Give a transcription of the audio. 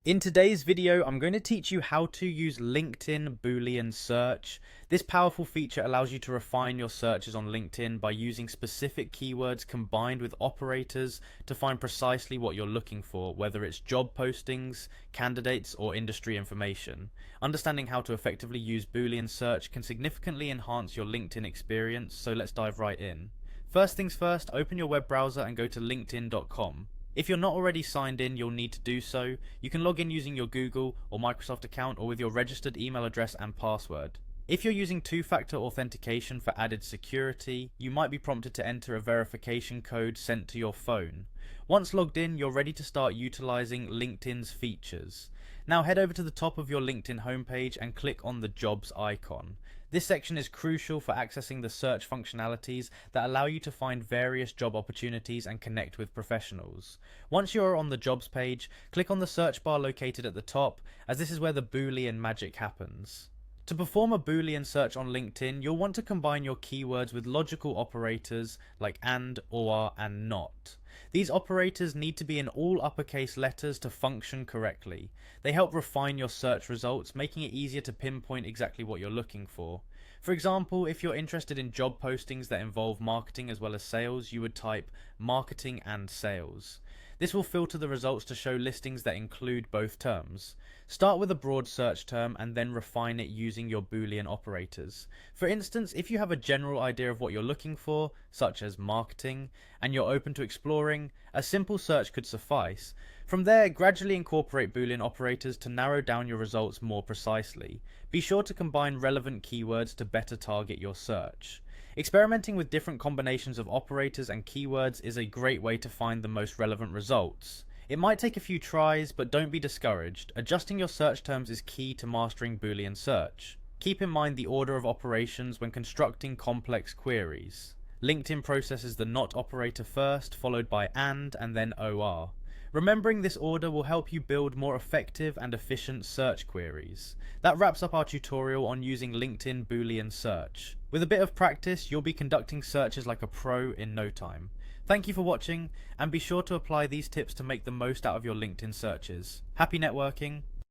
In today's video, I'm going to teach you how to use LinkedIn Boolean search. This powerful feature allows you to refine your searches on LinkedIn by using specific keywords combined with operators to find precisely what you're looking for, whether it's job postings, candidates, or industry information. Understanding how to effectively use Boolean search can significantly enhance your LinkedIn experience, so let's dive right in. First things first, open your web browser and go to linkedin.com. If you're not already signed in, you'll need to do so. You can log in using your Google or Microsoft account or with your registered email address and password. If you're using two-factor authentication for added security, you might be prompted to enter a verification code sent to your phone. Once logged in, you're ready to start utilizing LinkedIn's features. Now head over to the top of your LinkedIn homepage and click on the jobs icon. This section is crucial for accessing the search functionalities that allow you to find various job opportunities and connect with professionals. Once you are on the jobs page, click on the search bar located at the top, as this is where the Boolean magic happens. To perform a Boolean search on LinkedIn, you'll want to combine your keywords with logical operators like and, or, and not. These operators need to be in all uppercase letters to function correctly. They help refine your search results, making it easier to pinpoint exactly what you're looking for. For example, if you're interested in job postings that involve marketing as well as sales, you would type marketing and sales. This will filter the results to show listings that include both terms. Start with a broad search term and then refine it using your Boolean operators. For instance, if you have a general idea of what you're looking for, such as marketing, and you're open to exploring, a simple search could suffice. From there, gradually incorporate Boolean operators to narrow down your results more precisely. Be sure to combine relevant keywords to better target your search. Experimenting with different combinations of operators and keywords is a great way to find the most relevant results. It might take a few tries, but don't be discouraged. Adjusting your search terms is key to mastering Boolean search. Keep in mind the order of operations when constructing complex queries. LinkedIn processes the not operator first, followed by and then or. Remembering this order will help you build more effective and efficient search queries. That wraps up our tutorial on using LinkedIn Boolean search. With a bit of practice, you'll be conducting searches like a pro in no time. Thank you for watching, and be sure to apply these tips to make the most out of your LinkedIn searches. Happy networking!